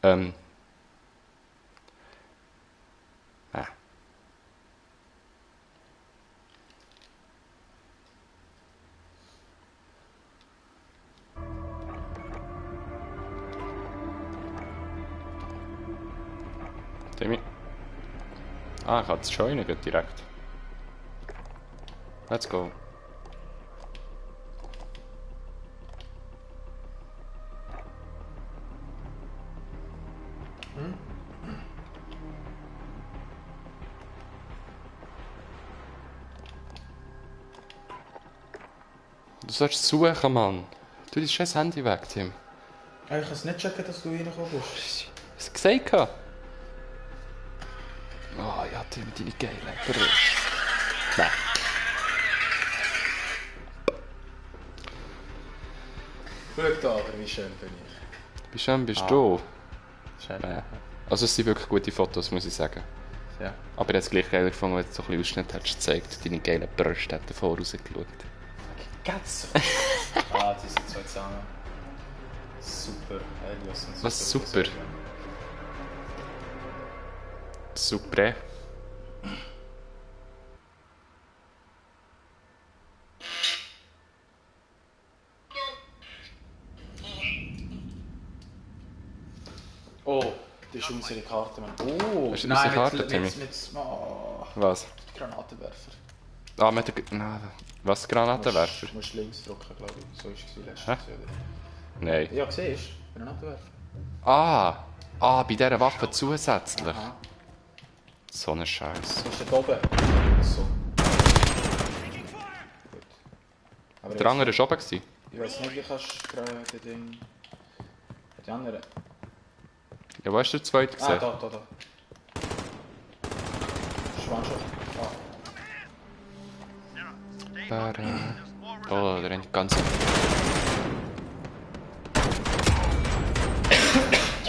Ähm. Timmy. Ah, ich kann es joinen direkt. Let's go. Du sollst suchen, Mann. Tu dein scheiß Handy weg, Tim. Ich kann es nicht checken, dass du reingekommen bist. Hast du gesagt? Oh ja, Tim, deine geile Brust. Nein. Schau da, wie schön bin ich. Wie schön bist du? Schön. Nein. Also es sind wirklich gute Fotos, muss ich sagen. Ja. Aber ich hätte es gleich geil gefunden, wenn du so ein bisschen Ausschnitt hättest gezeigt. Deine geile Brüste hat davor rausgeschaut. Ganz. Die sind zwei zusammen. Super. Helios und Was super? Super. Oh, das ist unsere Karte, Mann. Oh, Hast du unsere Karte, Timmy? Oh, Was? Granatenwerfer. Ah, mit der... Nein. Was? Granatenwerfer? Du musst links drücken, glaube ich. So war es letztes Hä? Jahr. Nein. Ja, siehst du? Granatenwerfer. Bei dieser Waffe zusätzlich. Aha. So ein Scheiß. So ist da oben. So. Gut. Aber Der andere war oben. ich weiß nicht, wie kannst du gerade den Ding... Die anderen... Ja, wo hast du den zweiten gesehen? Da. Schwanschott. Oh, der rennt ganz...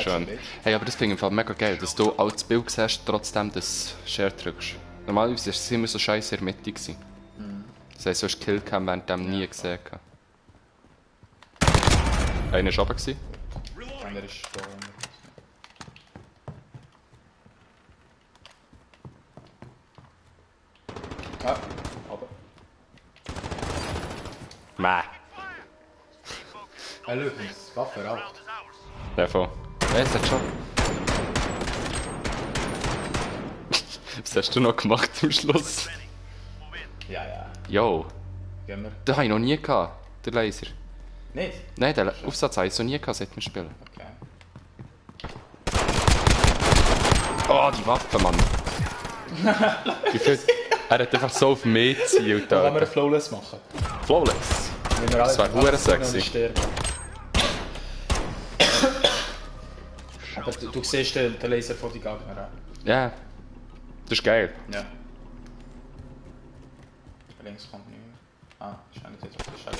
Schön. Hey, aber das finde ich im Fall mega geil, dass du auch das Bild siehst, trotzdem das Share drückst. Normalerweise war es immer so scheiße in der Mitte. Das heisst, du hast Killcam während dem nie gesehen. Einer war oben. Der andere ist da. Ah, aber. Mäh. Schau, das Waffe raucht. Der von. Es hat schon. Was hast du noch gemacht am Schluss? Ja. Yo, Gehen wir. den habe ich noch nie gehabt, der Laser. Nicht? Nein, den Aufsatz habe ich so nie gehabt, seit wir spielen. Okay. Oh, die Waffe, Mann. Wie viel... Er hat einfach so auf mich gezielt. Dann können wir einen Flawless machen. Flawless. Wenn wir Das alle wäre verdammt abziehen und sexy. sterben. Aber du siehst den Laser von den Gegnern. Ja. Das ist geil. Ja. Links kommt nicht mehr. Ah, ist nicht jetzt auf der Scheibe.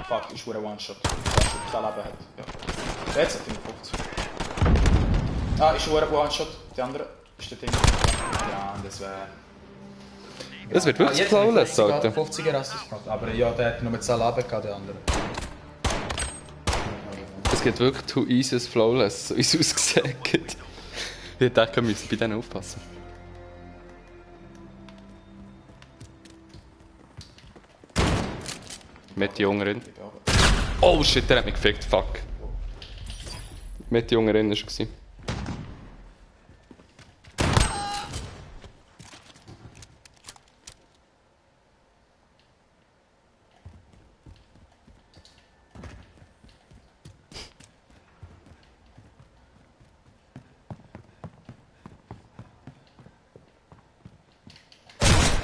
Fuck, ist ein One-Shot. Der Leben hat. Ja. Jetzt hat er 50. Ah, ist ein One-Shot. Der andere ist der Ding. Ja, das wäre... Das wird wirklich Flawless, Alter. 50er hast du es gemacht. Aber ja, der hat nur mit 10 Leben gehabt, der andere. Es geht wirklich too easy as Flawless, so wie es ausgesehen hat. Ich dachte, wir müssen bei denen aufpassen. Mit die Jungen. Oh shit, der hat mich gefickt, fuck. Mit die Jungen war es.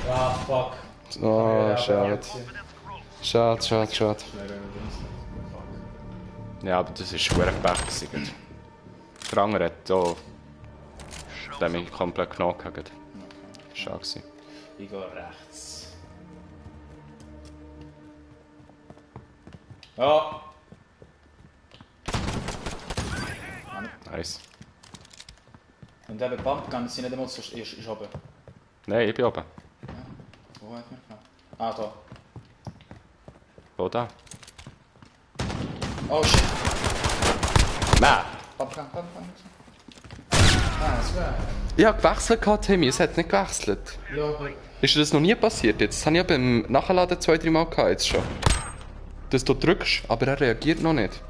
Ah, fuck. Oh, schade. Schade. Ja, aber das war schwer Pech. Der andere hat auch... Der hat mich komplett genommen. Schade. Ich gehe rechts. Ja. Nice. Und eben Pump kann sie nicht einmal so... Ist oben. Nein, ich bin oben. Ja. Wo hat man genommen? Ah, da. Wo da? Oh shit. Nein! Bam. Ah, das wäre... Ich habe gewechselt, Timmy, es hat nicht gewechselt. Ja, aber... Ist dir das noch nie passiert jetzt? Das habe ich ja beim Nachladen 2-3 Mal gehabt, jetzt schon. Dass du drückst, aber er reagiert noch nicht.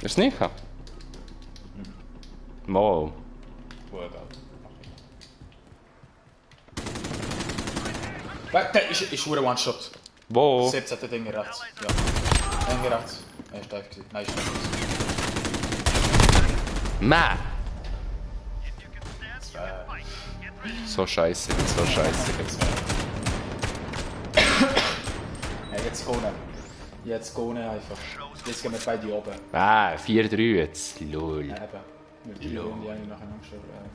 Ist es nicht? Mal. Gut, Alter. Der ist nur ein One-Shot. Wo? 17. Ding rechts. Ja. Ding rechts. Er ist steif gewesen. Nein, ist steif gewesen. Mäh! So scheiße, so scheiße. Ja, jetzt gehen. Jetzt gehen einfach. Jetzt gehen wir beide oben. Ah, 4-3 jetzt. Lol. Ja, eben. Wir die Runde eine nacheinander verloren.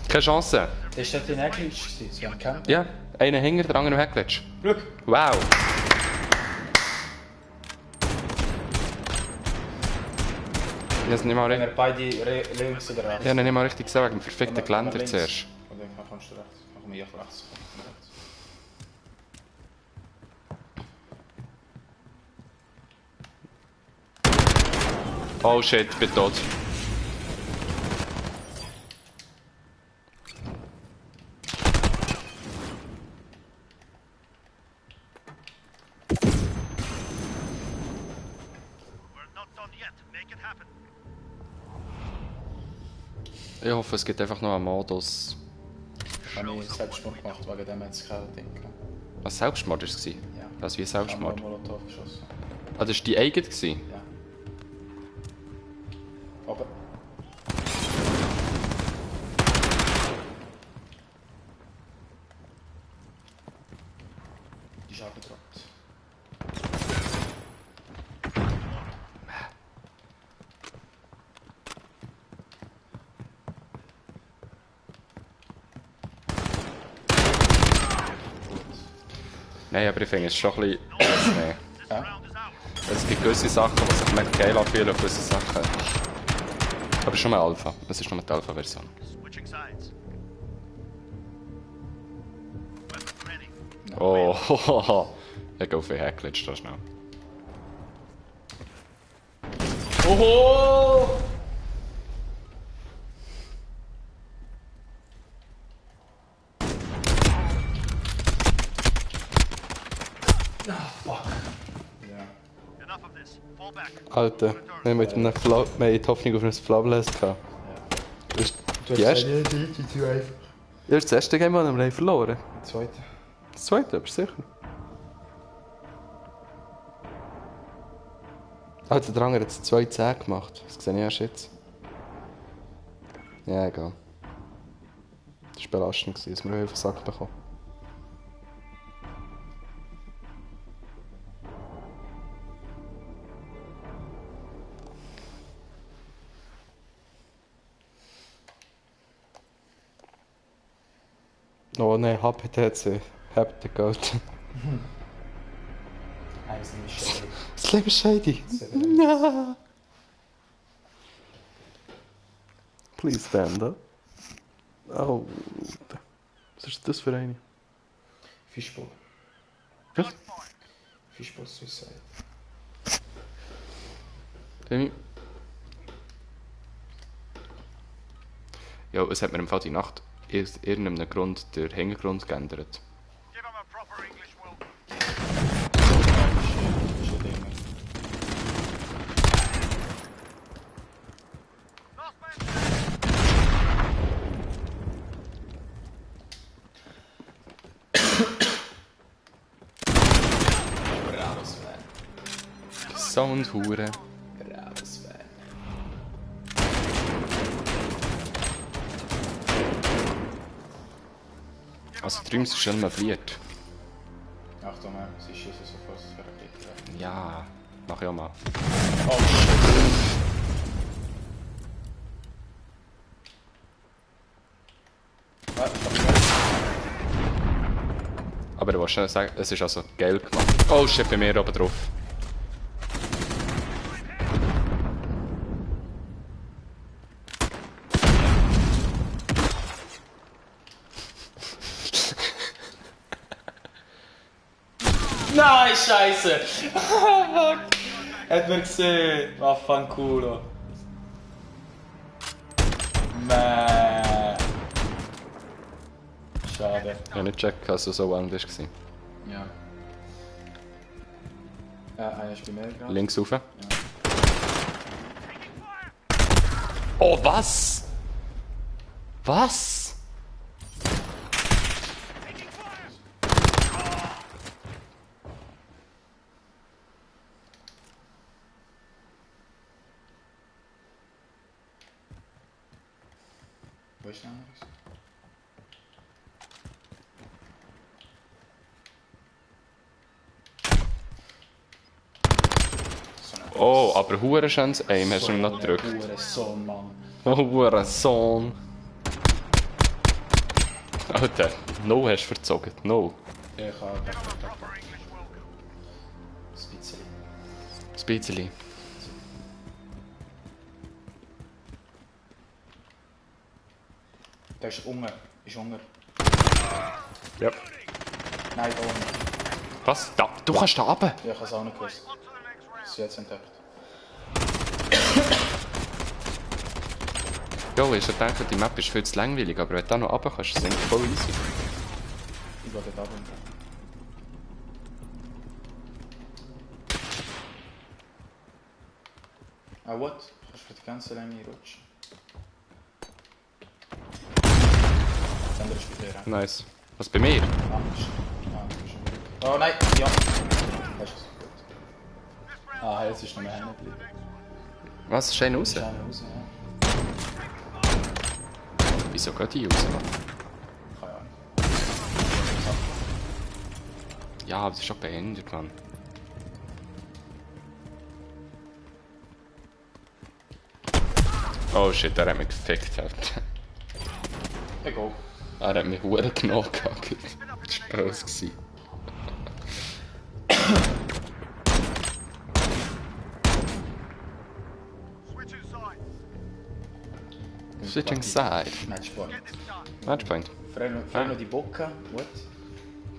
Keine Chance. Das war der Nägelitsch. Sie haben gekämpft. Ja, einer hinter, der andere weggeletzt. Schau. Wow. Ich habe nicht mal Wenn richtig, wir beide links oder rechts. ich habe nicht mal richtig gesagt, wegen dem verfickten Geländer links. zuerst. Und dann kommst du rechts. Dann komme ich auf rechts. Oh shit, ich bin tot. Ich hoffe, es gibt einfach noch einen Modus. Habe ich Selbstmord gemacht, wegen dem jetzt kein Ding. Was Selbstmord war es? Ja. Was wie Selbstmord? Ich habe Molotov geschossen. Ah, das war die eigene? Gewesen? Ja. Aber... Die ist abgedroppt. Nein, aber ich finde es schon ein bisschen... Nein. Ja? Es gibt gewisse Sachen, die sich nicht geil anfühlen und gewisse Sachen... Aber es ist schon mal Alpha. Es ist nur die Alpha-Version. Oh, hohoho. Ich gehe auf den Hackglitch da schnell. Oho! Ah, fuck. Ja. Alter, wir haben mit einem wir haben die Hoffnung auf ein Flawless gehabt. Das ist die erste... zu einfach. Ja, das erste Game, das wir verloren. Die zweite. Das zweite, aber sicher. Alter, der andere hat es 2-10 gemacht. Das sehe ich erst jetzt. Ja, egal. Das war belastend, dass wir auf den Sack bekommen. Oh nein, HPTC. Happy Gold. Eins nicht schade. Das Leben ist shady. Ja. Please stand up. Oh. Was ist das für eine? Fishbowl. Was? Fishbowl Suicide. Demi? Ja, es hat mir im Fall die Nacht aus irgendeinem Grund der Hintergrund geändert. Sound Hure. Braves Fan. Also Dreams ist schon mal verliert. Achtung, sie schießen sofort das Rakete. Ja, mach ich auch mal. Oh shit. Aber du willst schnell sagen, es ist also geil gemacht. Oh shit, bei mir oben drauf. Nein, Scheiße! Fuck! Hat man gesehen? Vaffanculo. Mäh. Schade. Ich habe nicht gecheckt, dass du so warm warst. Ja. Einer ist bei mir gerade. Links rauf. Ja. Oh, was? Was? Wo ist der andere? Oh, aber Hurenschanz Aim hast du ihm noch gedrückt. Hurensohn, Mann. Oh, Hurensohn. Alter, no hast du verzogen. No. Ich habe Spitzeli. Spitzeli. Der ist Hunger. Ist Hunger. Ja. Nein, da unten. Was? Da, du kannst da runter. Ja, ich habe es auch nicht gewusst. Das ist jetzt entdeckt. Jo, ich dachte, die Map ist viel zu langweilig, aber wenn du da noch runter kannst, ist es voll easy. Ich gehe dort runter. Ah, what? Kannst du für die ganze Länge rutschen? Das andere ist bei dir, ja? Nice. Was bei mir? Ah, das ist schon gut. Oh nein, ja. Das ist gut. Ah, jetzt ist noch mehr hängen geblieben. Was? Ist einer raus? Ist einer raus, ja. Wieso geht die raus? Keine Ahnung. Ja, aber das ist schon beendet, Mann. Oh shit, der hat mich gefickt, Alter. Egal. Er hat mich verdammt genau gehackt. Das war böse. Switching side. Matchpoint. Matchpoint. Freno di Bocca. What?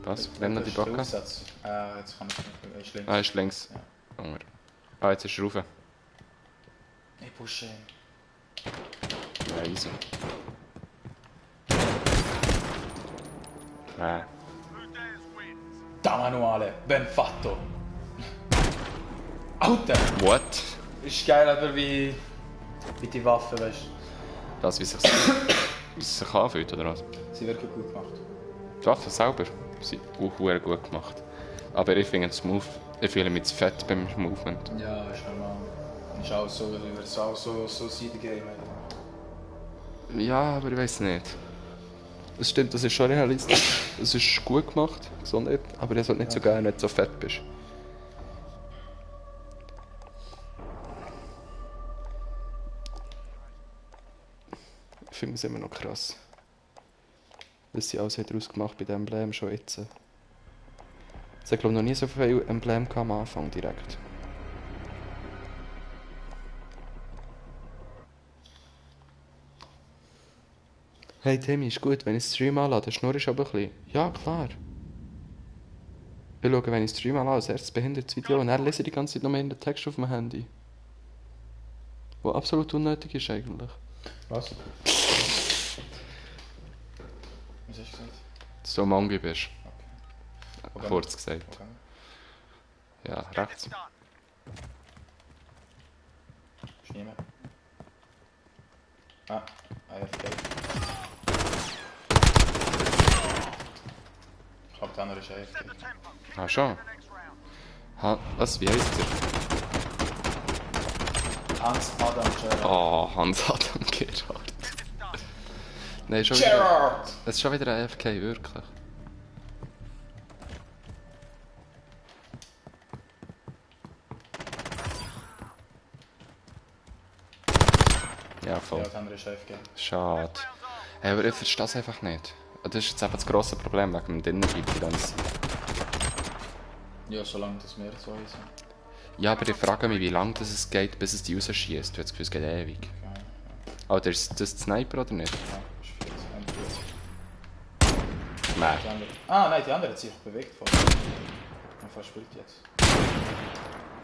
Was? Renner die Bocca? Jetzt kann ich nicht. Ist links. Ah, ist links. Ja. Hunger. Ah, jetzt ist er rauf. Ich pushe. Ja, easy. Da Manuale, ben fatto. Alter! What? Ist geil, aber wie die Waffe, weißt du. Das, wie es sich anfühlt, oder was? Sie wirklich gut gemacht. Die Waffe selber sind auch sehr gut gemacht. Aber ich finde es smooth. Ich fühle mich zu fett beim Movement. Ja, ist normal. Ist auch so, wie wir es auch so Side-Game haben. Ja, aber ich weiß nicht. Es stimmt, das ist schon realistisch. Es ist gut gemacht, Gesundheit, aber ich sollte nicht so gerne, wenn du so fett bist. Ich finde es immer noch krass. Was sie alles daraus gemacht bei dem Emblem schon jetzt. Es hat, glaube ich, noch nie so viel Emblem am Anfang direkt. Hey Timmy, ist gut, wenn ich Stream anlade, schnurrst du aber ein bisschen. Ja, klar. Ich schaue, wenn ich Stream anlade, als erstes behindertes Video und dann lese ich die ganze Zeit noch mehr in den Text auf dem Handy. Was absolut unnötig ist eigentlich. Was? Was hast du gesagt? Dass du Mongi bist. Okay. Kurz gesagt. Okay. Ja, rechts. Ist niemand. Ah, AFK. Ich glaube, der andere ist AFK. Ah, schon. Was? Wie heisst der? Hans Adam Gerard. Oh, Hans-Adam Gerard. Nein, schon wieder. Gerard! Es ist schon wieder ein AFK, wirklich. Ja, voll. Ja, der andere ist AFK. Schade. Hey, aber ich verstehe das einfach nicht. Das ist jetzt einfach das grosse Problem wegen dem Dinnergeek die ganze Zeit. Ja, solange das mehr so ist. Ja, aber ich frage mich, wie lange das es geht, bis es die rausschießt. Du hast das Gefühl, es geht ewig. Okay, ja. Alter, ist das Sniper oder nicht? Ja, ist 40. Nein. Die andere. Ah, nein, die andere hat sich bewegt. Voll. Was spielt jetzt?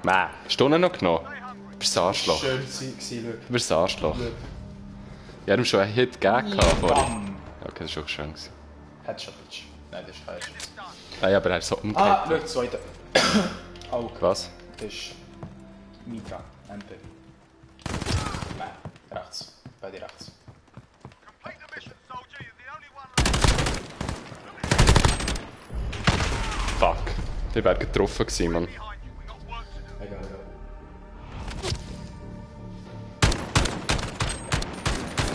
Mäh, hast du ihn noch genommen? Du bist ein Arschloch. Schön gewesen, Du bist ein Arschloch. Ja, du hast schon einen Hit gegeben vorhin. Bam! Ja, okay, das war auch schön gewesen. Headshot, Bitch. Nein, das ist falsch. Ah ja, aber er ist so umgekehrt. Ah, schau, zweiter. Auge. Was? Das ist Mika, MP. Nein, rechts. Bei dir rechts. Fuck. Ich wäre getroffen gewesen, Mann. Egal, egal.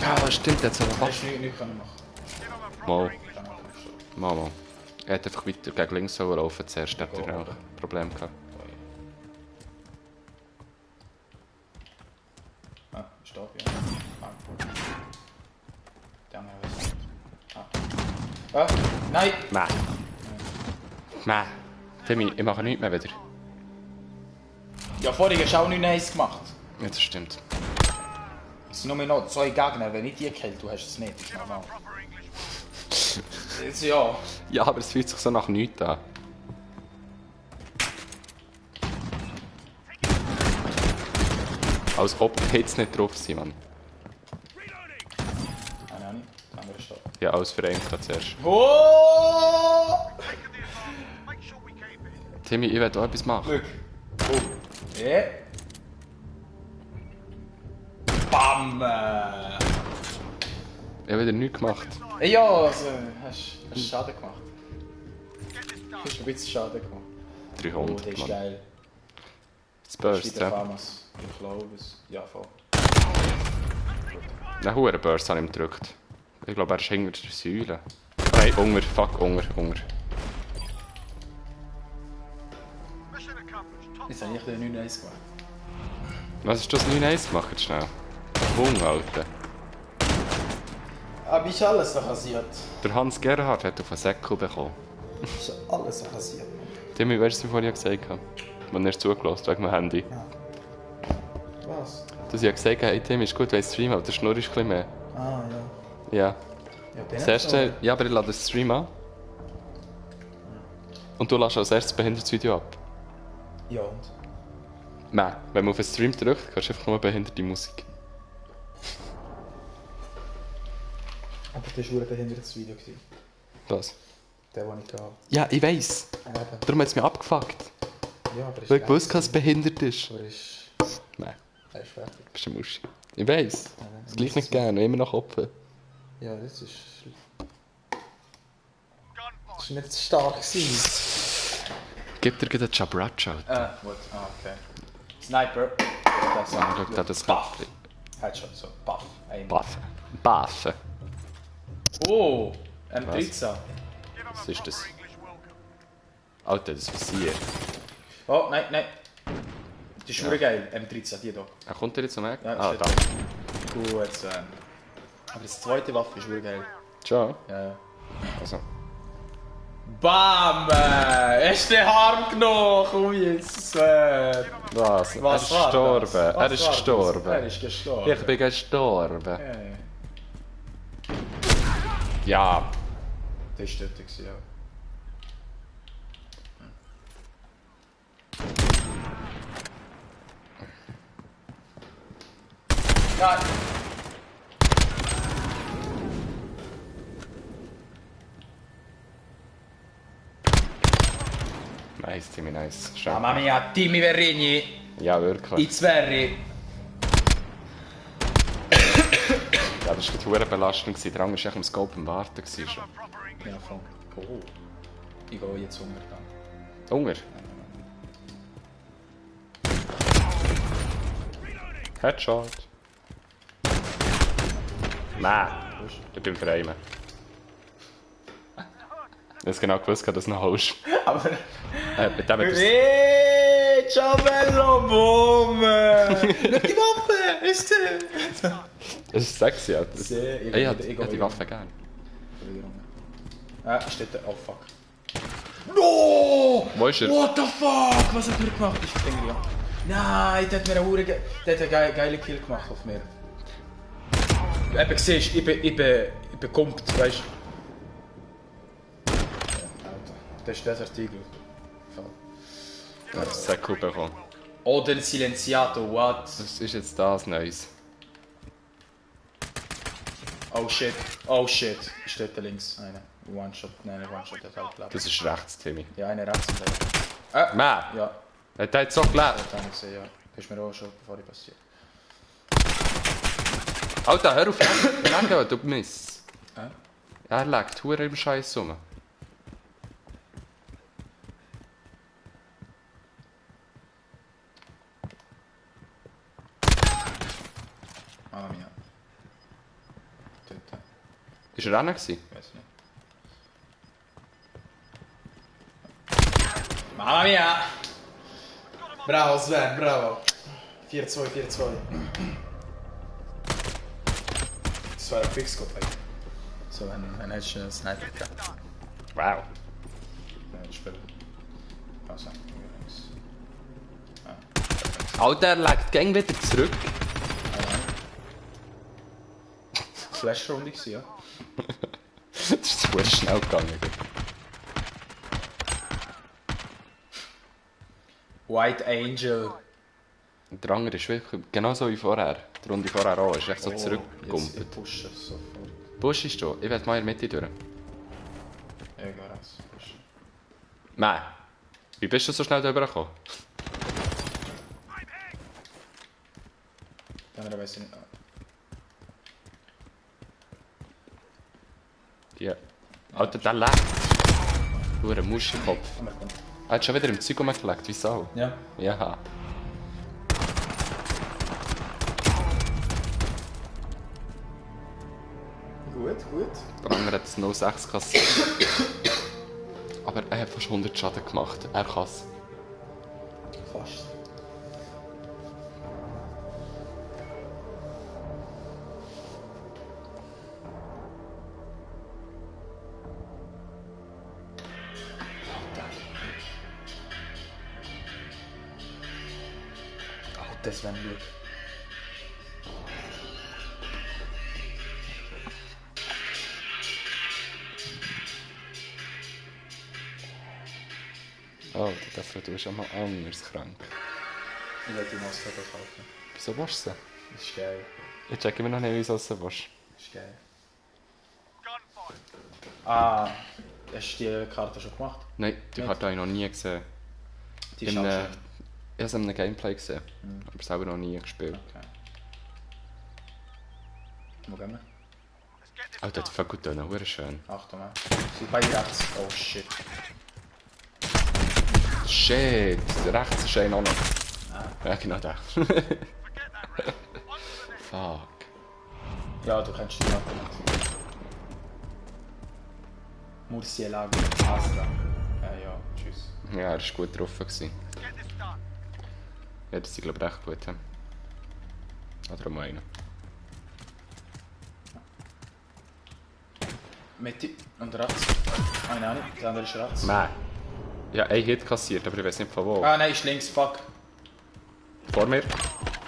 Ja, stimmt, jetzt aber Hast du nichts machen. Mal, Kann auch nicht. mal. Er hat einfach weiter gegen links laufen. Zuerst hat er auch ein Problem gehabt. Ah, stopp, ja. Ah. Der andere weiß nicht. Ah. Ah, nein! Mäh. Mäh. Timmy, ich mache nichts mehr wieder. Ja, vorhin hast du auch nicht nice gemacht. Ja, das stimmt. Es sind nur noch 2 Gegner, wenn ich die killt, du hast es nicht, das ist normal. Jetzt ja. Ja, aber es fühlt sich so nach nichts an. Als ob die Hits nicht drauf sind, Mann. Nein, auch nicht. Der andere steht. Ja, alles für einen zuerst. Oh! Timmy, ich will auch etwas machen. Glück. Oh. Ja. Bam! Ich habe wieder nichts gemacht. Ja, also, hast Schaden gemacht. Hast ein bisschen Schaden gemacht. Oh, der 300, ist Mann. geil. Das Burst, Wieder ja. Famas. Ich glaube es. Ja, voll. Einen hohen Burst habe ich ihm gedrückt. Ich glaube, er ist hinter der Säule. Nein, Unger, fuck, Unger. Jetzt habe ich den 9 1 gemacht. Was ist das 9-1 gemacht? Jetzt schnell. Hunger, Alter. Aber ist alles so passiert? Der Hans Gerhard hat auf einen Säckel bekommen. Ist alles so passiert? Timmy, weißt du, was ich vorhin gesagt habe? Man ist zugelassen wegen meinem Handy. Was? Du hast ja gesagt, hey Timmy, ist gut, wenn ich streame, aber der Schnurr ist ein bisschen mehr. Ah, ja. Ja. Ja, Das erste, ja, aber ich lade den Stream an. Und du lässt als erstes behindertes Video ab. Ja, und? Nein, wenn man auf den Stream drückt, kannst du einfach nur behinderte Musik. Aber das war ein behindertes Video. Was? Der, den ich hatte. Ja, ich weiss. Eben. Darum hat es mich abgefuckt. Ja, aber ist Weil ich gewusst, dass es behindert ist. Aber ist... Nein, Er ist fertig. bist du Muschi. Ich weiss. Das gleich nicht gerne, immer noch Opfer. Ja, das ist... Das war nicht so stark gewesen. Gib dir gerade einen Jabracha. Gut. Ah, okay. Sniper. Das Ah, schau da, das Buff. Köpfchen. Headshot, so. Buff. Aim. Baffen. Oh! M13. Was ist das? Alter, das Visier. Oh, nein, nein. Das ist wirklich geil. M13, die hier. Er kommt dir jetzt zum Weg? Ja, Ah, steht da. Gut, aber das zweite Waffe ist wirklich geil. Ciao. Ja, ja. Also. Bam! Hast du den Arm genommen? Komm jetzt! Was? Er Was ist war gestorben. das? Er Was ist war das? gestorben. Er ist gestorben. Ich bin gestorben. Hey. Ja. Das war dort, ja. Nein! Nice, Timmy, nice. Schön. Mamma mia, Timmy Verrini! Ja, wirklich. It's very! Ja, das war die hure Belastung. Der Drang war echt am Scope am Warten. Schon. Ja, voll. Oh. Ich gehe jetzt Hunger dann. Hunger? Headshot. Nein, ich bin Framen. Ich habe genau gewusst, dass du es noch holst. Aber... Mit dem hat er's- Eeeh, ciao bello, boom! Nicht die Waffe! Ist Das ist sexy, ja. Das- Sehr, Ich habe die Waffe gerne. Steht da. Oh fuck. No! Wo ist er? What the fuck? Was hat er gemacht? Ich verdenke ja. Nein, der hat mir einen geilen Kill gemacht auf mir. Eben siehst du, ich bin gekumpelt, weißt du? Alter, das ist Desert Eagle. Voll. Ja, das ist cool bekommen. Oder ein Silenziato, what? Was ist jetzt das Neues? Oh shit, oh shit. Steht da links. Einer. One-Shot. Nein, nicht One-Shot, der hat halt gelebt. Das ist rechts, Timmy. Ja, einer rechts und der. Man! Ja, Er hat so gelebt. das habe ich gesehen, ja. Das ist mir auch schon bevor ich passiert. Alter, hör auf! Legen, du Miss. Hä? Er legt Huren im Scheiß rum. Mamma mia. Töten. Ist er rennen gewesen? Ich weiß nicht. Mamma mia! Bravo Sven, bravo. 4-2, 4-2. Das war ein Quickscope, ey. So, wenn hättest du einen Sniper gehabt. Wow. Nein, Spiel. Also, übrigens. Alter, er legt gang wieder zurück. Flash-Runde gewesen, ja. Das ist zu schnell gegangen. White Angel. Der andere ist wirklich genauso wie vorher. Die Runde vorher auch. Ist echt so Jetzt zurückgegumpelt. ich pushe sofort. Busch ist da. Ich werde mal in der Mitte durch. Ja, ich gehe rechts. Pushen. Nein. Wie bist du so schnell da rübergekommen? Die andere weiss ich nicht. Ja. Alter, der lebt. Du ein Muschelkopf. Er hat schon wieder im Zeug rumgelegt, wie Sau. Ja. Ja. Gut, gut. Der andere hat das 06 kassiert. Aber er hat fast 100 Schaden gemacht. Er kann es. Fast. Oh, das wäre gut. Oh, dafür du bist ja mal anders krank. Ich werde die Maske kaufen. Wieso willst du sie? Das ist geil. Ich check immer noch nicht, wieso du sie willst. Das ist geil. Ah, hast du die Karte schon gemacht? Nein, die Karte habe ich noch nie gesehen. Die Ich ist auch habe schön. es in einem Gameplay gesehen, aber selber noch nie gespielt. Okay. Wo gehen wir? Alter, die fängt gut an, hure schön. Achtung, ja. Sie beide rechts. Oh shit. Shit, rechts ist einer auch noch. Ja, genau der. Fuck. Ja, du kennst die Karte nicht. Murcielago. Astra. Ja, tschüss. Ja, er war gut getroffen. Ja, das ist glaube ich recht gut. He? Oder mal einer. Mitte und rechts. Eine auch nicht, der andere ist rechts. Nein. Ja, ein Hit kassiert, aber ich weiß nicht von wo. Ah nein, ist links, fuck. Vor mir?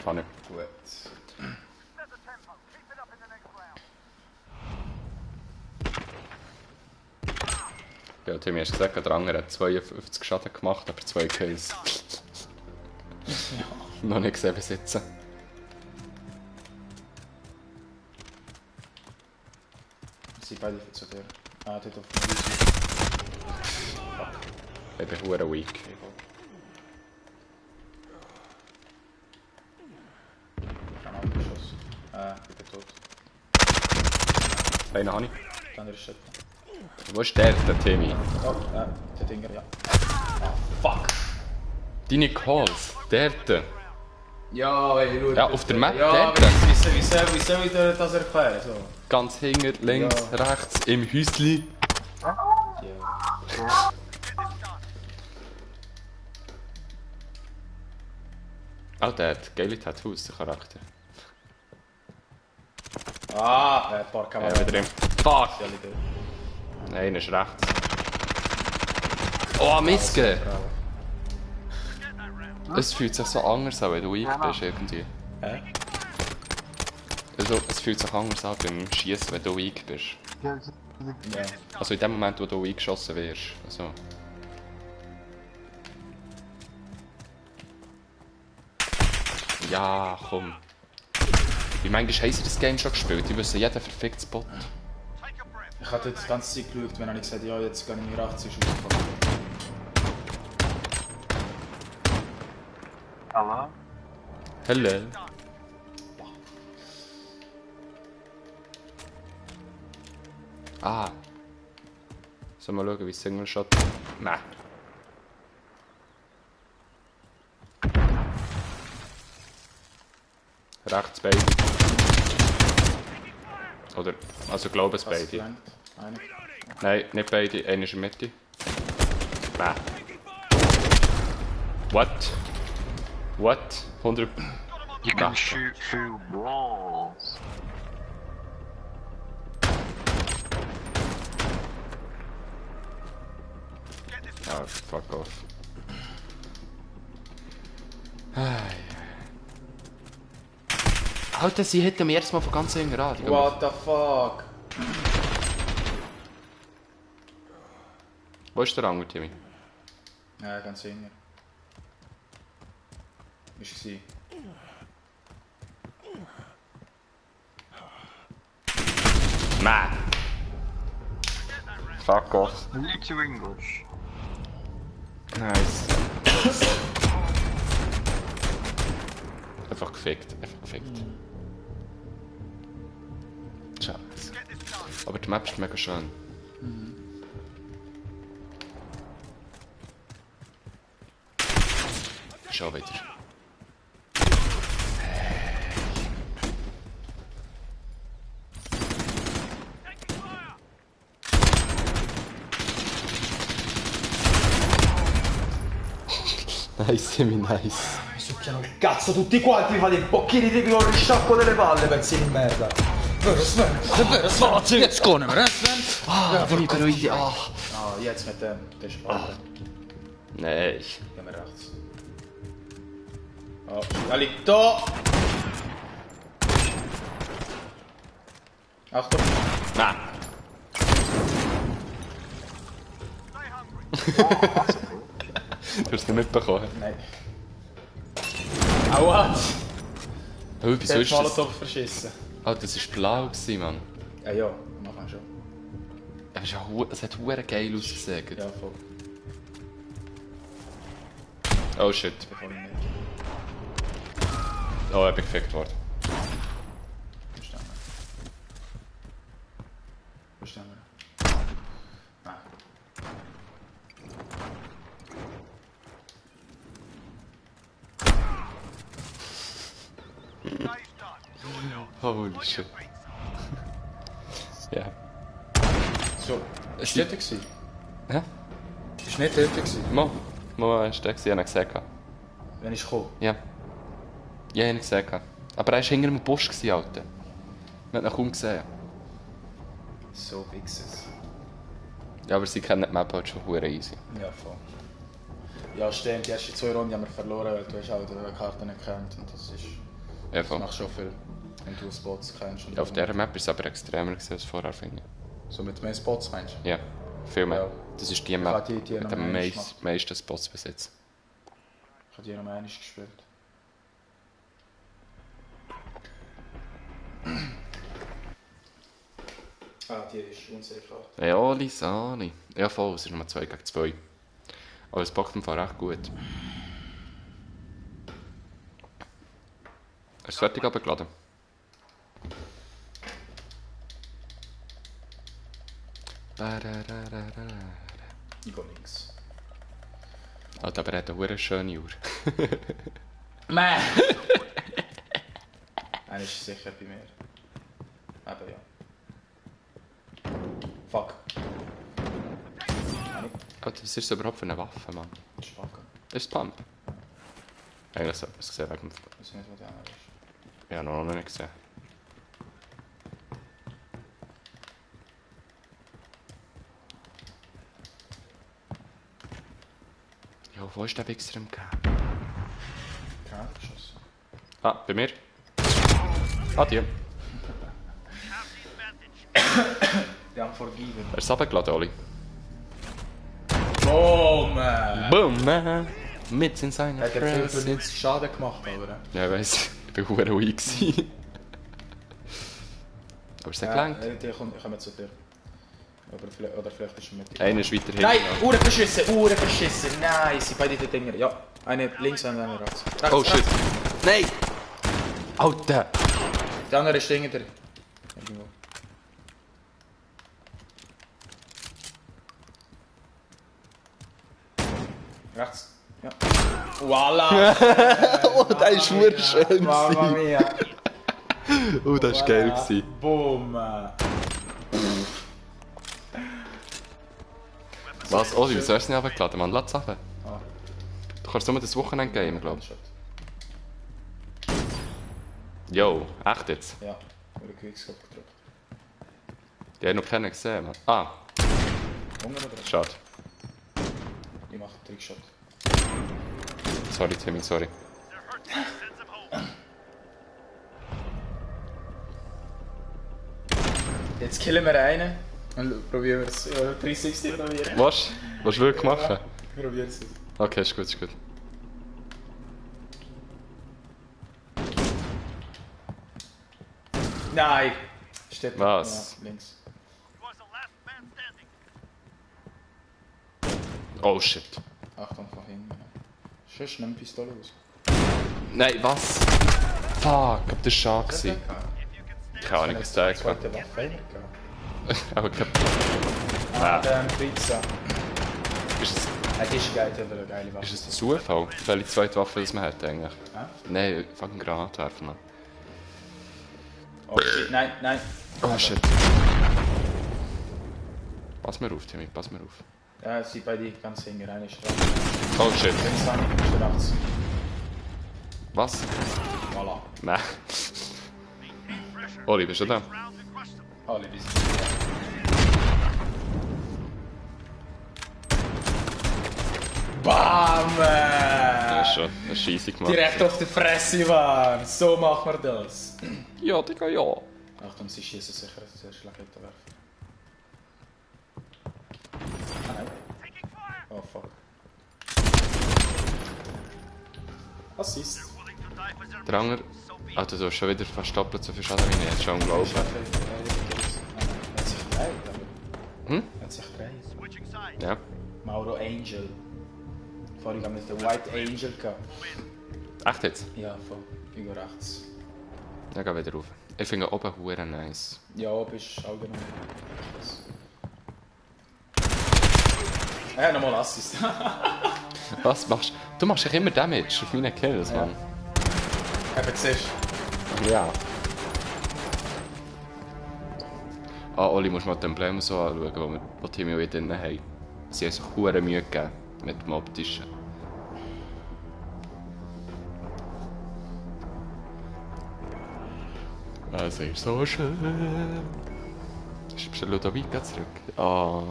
Kann nicht. Gut. Ja, Timmy hast gesagt, der andere hat 52 Schaden gemacht, aber 2 Kills. Noch nicht gesehen bis jetzt. Sie beide zu dir. Ah, dort auf dem Wiese. Ich bin hure weak. Kein anderer Schuss. Ich bin tot. Einen habe ich. Der andere ist shit. Wo ist der Timmy? Oh, der Dinger, ja. Ah, fuck. Deine Calls. Der. Ja, ey, schau. Ja, auf der Map, Ja, der. wie soll ich dir das erklären? So. Ganz hinten, links, Ja. rechts, im Häusli. Ja. Oh, der hat geile Tattoos, der Charakter. Ah, porca Ja, vacca. wieder im. Fuck! Nein, ist rechts. Oh, Miske! Bravo. Es fühlt sich so anders an, wenn du weak bist irgendwie. Hä? Also, es fühlt sich anders an beim Schießen, wenn du weak bist. Ja. Also in dem Moment, wo du eingeschossen wirst. Also. Ja, komm. Wie manchmal haben sie das Game schon gespielt? Die wissen jeden verfickten Spot. Ich hatte die ganze Zeit geschaut, wenn ich gesagt habe, ja, jetzt gehe ich mir 80 Schuss. Hallo? Hello. Ah. Sollen wir schauen, wie Single Shot? Nein. Rechts beide. Oder, also ich glaube es beide. Nein, nicht beide, einer ist in der Mitte. Nein. What? What? 100... You can shoot through walls. Ah, fuck off. Alter, sie hätten mir erst mal von ganz hinten an. What the fuck? Wo ist der andere, Timmy? Ja, ganz sicher. Ist sie. Nein! Fuck off. New to English. Nice. Einfach gefickt, einfach gefickt. Scheiße. Aber die Map ist mega schön. Schon wieder. Nice, Timmy, nice. Succhiano il cazzo tutti quanti, fate i bocchini di con il sciacquo delle palle, pezzi di merda. Vero Sven? È vero Sven? Jetzt gehen wir, Sven? Ah, bin ich beruhigt. Ah. Ah, jetzt mit dem. Der ist Spalte. Nein. Gehen wir rechts. Oh, er liegt da! Achtung! Nein. Du hast es nicht mitbekommen. Nein. Aua! Oh, wieso Der hat ist das? Molotow verschissen. Oh, das war blau, Mann. Ja, am Anfang schon. Es hat verdammt geil ausgesehen. Ja, voll. Oh shit. Bevor ich nicht. Oh, ich bin gefickt worden. Verstanden. Verstanden. Nein. Holy shit. Ja. So, ist dort gewesen? Hä? Ist nicht dort gewesen? Mo ist der gewesen, ich habe ihn gesehen. Wenn ich komme? Ja. Ja, ich habe ihn gesehen. Aber er war hinter dem Busch, Alter. Man hat ihn kaum gesehen. So Wichses. Ja, aber sie kennen die Map halt schon verdammt easy. Ja, voll. Ja, stimmt, die ersten 2 Runden haben wir verloren, weil du hast auch die Karte nicht gekannt und das ist... Ja, Das voll. macht schon viel, wenn du Spots kennst. Und Ja, auf dieser Map war es aber extremer gewesen als vorher, finde ich. So mit mehr Spots meinst du? Ja, viel mehr. Ja. Das ist die Ich Map habe die mit noch den einmal gemacht. meisten Spots bis jetzt. Ich habe die noch einmal gespielt. Ah, die ist unsafe. Ja, Lisani. Ja, voll, es ist nur 2 gegen 2. Aber es packt im Fall recht gut. Hast du es fertig abgeladen? Ich gehe links. Alter, aber er hat eine verdammt schöne Uhr. Mäh! Einer ist sicher bei mir. Aber ja. Fuck. Alter, was ist das überhaupt für eine Waffe, Mann? Das ist Fuck. Ist es Pump? Eigentlich sollte man es gesehen wegen dem... Ich weiß nicht, wo der andere ist. Ja, noch nicht gesehen. Ja, wo ist der Wichser im Camp? Keine Ahnung, geschossen. Ah, bei mir. Ah, die. Die haben forgiven. Er ist runtergeladen, Oli. Oh man! Boom, man! Mit in seiner Er hat viel für Fresse. 90 Schaden gemacht, aber... Ja, ich weiss. Ich bin verdammt ruhig gewesen. Aber es hat gelangt. Die kommen zu dir. Oder vielleicht ist er mit dir. Einer ist weiter hinten. Nein! Uhren verschissen! Nein, sie beide die Dinger. Ja, eine links und eine rechts. Rechts, Oh shit. rechts. Nein! Alter! Der andere ist hinter dir. Irgendwo. Rechts. Ja. Voila! Oh, der ist verdammt schön. Mamma mia! Oh, das war geil gewesen. Boom! Was? Oli, wieso hast du nicht runtergeladen, Mann? Lass es runter. Ah. Du kannst nur das Wochenende gamen, glaub ich. Yo, echt jetzt? Ja, wurde Quickscope gedrückt. Die haben noch keinen gesehen, Mann. Ah, Hunger oder? schade. Ich mache einen Trickshot. Sorry, Timmy, sorry. Jetzt killen wir einen und probieren wir es 360 probieren. Was? Was willst du wirklich machen? Ich probiere es. Okay, ist gut, ist gut. Nein! Steht Was? Ja, links. Oh shit. Achtung, von hinten. Sonst nimm die Pistole aus. Nein, was? Fuck, aber das war schade gewesen. Keine Ahnung, was der hatte. Zweite Waffe gehabt. Aber kein... Ah, der Pizza. Ist es, Das ist geil, der hat eine geile Waffe. ist es ein Zufall, welche zweite Waffe das man hat eigentlich? Hä? Nein, fucking Granat werfen noch. Oh shit, nein, nein. Oh shit. Pass mir auf, Timmy, pass mir auf. Ja, es sind beide ganz hinten. Einer ist rechts. Oh shit. Links habe ich, ist der rechts. Was? Voilà. Nein. Oli, bist du da? Alle bis. Bam! Ja, schon. Das ist easy gemacht. Direkt auf die Fresse, Mann! So machen wir das. Ja, Digga, ja. Achtung, sie schießen sicher zuerst Rakete werfen. Ah, nein. Oh fuck. Assist. Der andere... Alter, du hast schon wieder fast doppelt so viel Schaden wie ich. Das ist schon unglaublich. Er hat sich gedreht, aber. Hm? Er hat sich gedreht. Ja. Mauro Angel. Vorhin haben wir den White Angel gehabt. Echt jetzt? Ja, voll. Ich gehe rechts. Ja, geh wieder rauf. Ich finde oben hure nice. Ja, oben ist allgemein. Nochmal Assist. Was machst du? Du machst ja immer Damage auf meinen Kills, Ja. Mann. Eben, siehst Ja. Ah, Oli, musst mal die Embleme so anschauen, die Timmy und ich drin haben. Sie haben sich hure Mühe gegeben mit dem Optischen. Es ist so schön. Schreibst du Ludovica zurück? Ah.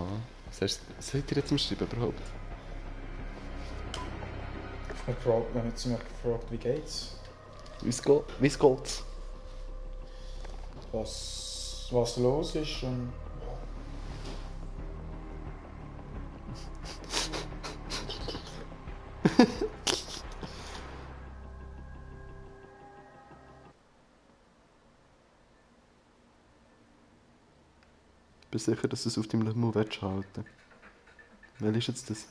Was habt ihr jetzt im Schreiben überhaupt? du? Wir haben jetzt mich gefragt, wie geht's? Wie geht's? Was los ist und... Bist du sicher, dass du es auf deinem Limo halten willst? Welcher ist jetzt das?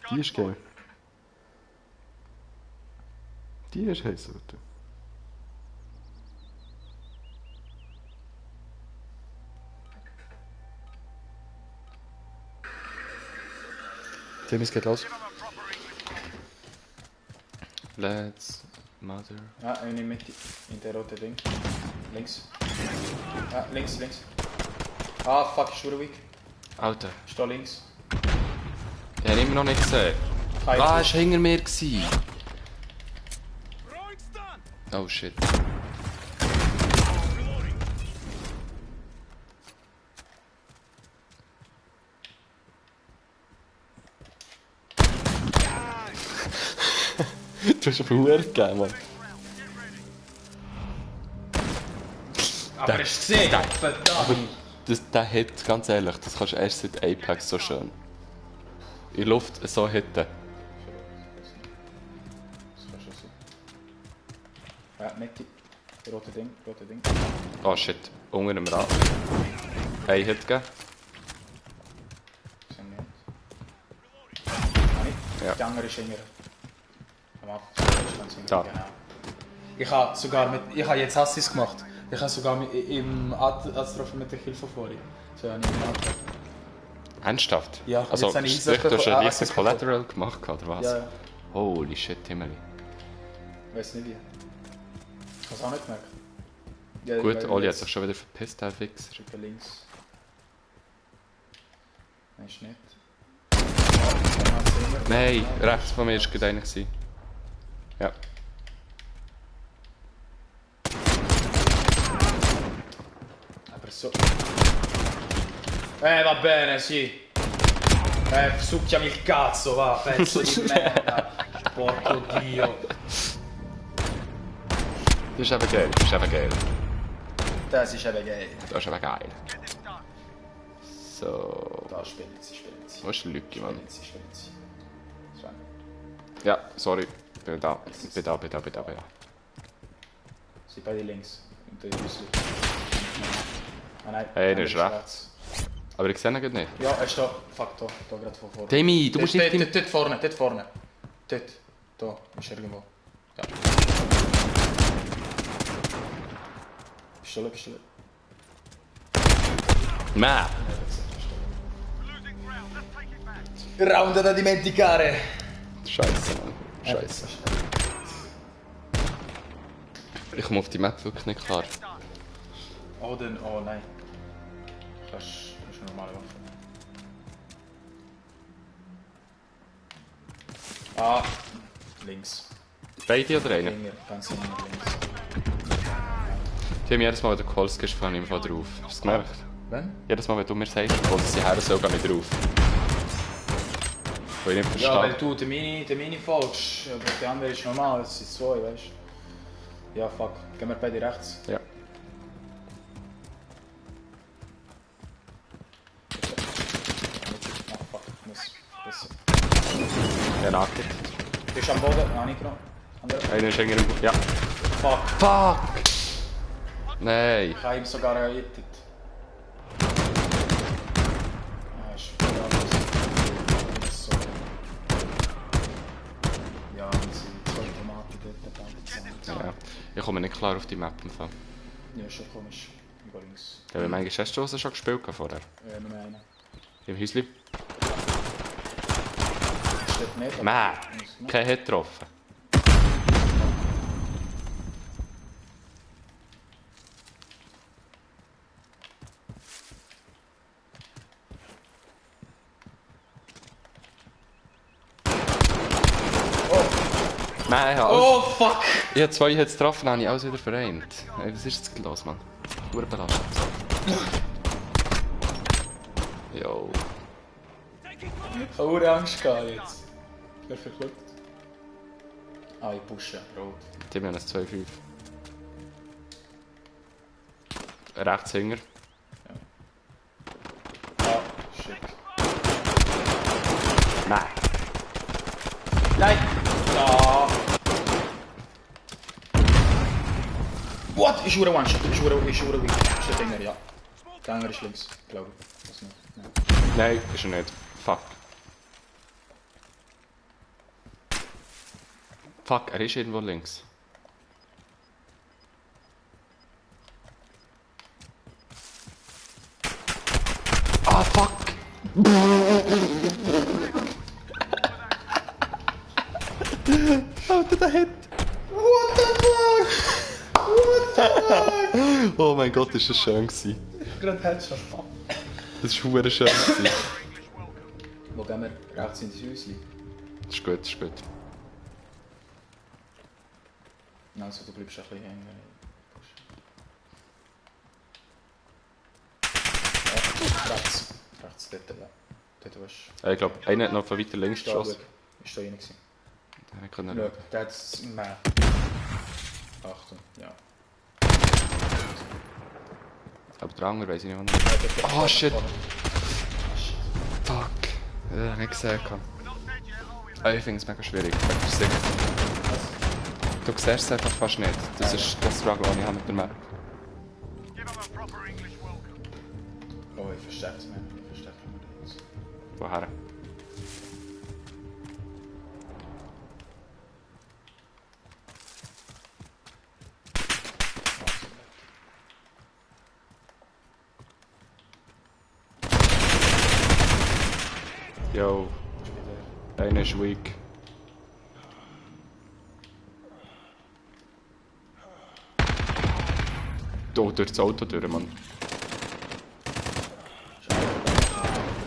Die ist geil. Die ist heiß, Alter. Tim, es geht los. Let's Mother. Ja, eine Mitte. In der roten Ding. Links. Ja, links. Ah, fuck, ist schon weak. Alter, Ist da links. ich habe ihn immer noch nicht gesehen. Ah, er war hinter mir. Oh shit. Du hast einen Huren gegeben, Mann. Aber hast du gesehen? Verdammt! Der Hit, ganz ehrlich, das kannst du erst seit Apex so schön. In Luft so hitten. Ja, Mitte. Rote Ding. Oh shit, unter dem Rad. Hey, Hit gegeben. Sehen wir nicht. Ah, nicht? Ja. Die andere ist hinter. Am Anfang. Da. Genau. Ich habe jetzt Assis gemacht. Ich habe sogar im Astroph mit der Hilfe vorhin. So habe ich gemacht. Ernsthaft? Ja, also, jetzt habe ich sprich, du hast einen leichten Assist Collateral gemacht, oder was? Ja, ja. Holy shit, Himmel. Ich weiß nicht wie. Ich habe es auch nicht gemerkt. Ja, Gut, weil Oli hat jetzt- sich schon wieder verpisst, der Fixer. Schicke links. Nein, ist nicht. Nein, rechts von mir war gerade einer gewesen. Ja. Aber so. Va bene, sì. Succhiami il cazzo, va, pezzo di merda. Porco Dio. Das ist eben geil, das ist eben geil. Das ist eben geil. Das ist eben geil. So. Da spielen sie. Wo ist der Lücke, Mann? Spielen sie. Sven. Ja, sorry. Bin da. Sie beide links. Und der Rüssel. Ah nein. Hey, der einer ist rechts. Aber ich sehe ihn gerade nicht. Ja, er ist da. Fuck, da gerade von vorne. Demi, du musst nicht... Dort vorne. Dort. Da ist irgendwo. Ja. Pistole. Mäh! Round da dimenticare. Scheiße, Mann. Scheiße. Ich komme auf die Map wirklich nicht klar. Oh nein. Das ist eine normale Waffe. Ah, links. Beide oder einer? Ganz hinten links. Die haben jedes Mal, wenn du Calls gibst, von ihm drauf. Hast du es gemerkt? Wann? Jedes Mal, wenn du mir sagst, Calls sie her, so, gehe ich drauf. Weil ich nicht Ja, weil verstehe. du den Mini folgst, aber der andere ist normal, es sind zwei, weißt du? Ja, fuck. Gehen wir beide rechts. Ja. Ah, fuck. Muss besser. Ja, nackt. Bist du am Boden? Ah, nicht genommen. Andere. Einer ist irgendwie... Ja. Fuck. Fuck! Nein. Ich habe ihm sogar gehittet. Ah, ist voll anders. So. Ja, und sie zwei Tomaten dort zusammen. Ja. Ich komme nicht klar auf die Map im Fall. Ja, ist schon komisch. Ich gehe links. Ja, weil manchmal hast du das schon gespielt vorher. Nur einen. Im Häusli. Steht nicht. Mäh! Kein Hit getroffen. Nein, Oh fuck! ich habe 2 Hits getroffen, habe ich alles wieder vereint. Ey, was ist jetzt los, Mann? Urbelastet. Jo. Ich habe Angst gehabt jetzt. Wer verkloppt? Ah, ich pushe. Rot. Die haben ein 2-5. Rechts Hinger. Ah, shit. Nein. Nein! Ja! What? Ist nur ein One-Shot. Ist nur weak. Steht Dinger, ja. Der andere ist links, glaube ich. Das nicht. Nein. Nein, ist er nicht. Fuck. Fuck, er ist irgendwo links. Ah, fuck! Alter, der Hit! What the fuck? Oh mein Gott, ist das schön gewesen. Gerade Headshot. Das ist verdammt schön gewesen. Wo gehen wir? Rechts in das Häuschen. Das ist gut, das ist gut. Also du bleibst ein bisschen hängen. Ja, rechts. Rechts, dort, ja. Dort warst Ich glaube, einer hat noch von weiter links du. geschossen. Ist da rein gewesen. Den können Schau, wir... der hat es mehr. Achtung, ja. Aber der andere weiss ich nicht, was er... Oh, shit. Fuck. Ich habe nicht gesehen. Ich finde es mega schwierig. Ich bin sicher. Du siehst es einfach fast nicht. Das ist das Struggle, das ich habe mit der Map. Oh, ich verstehe es nicht. Ich verstehe es nicht. Woher? Yo, einer ist weak. Oh, durch das Auto durch, Mann.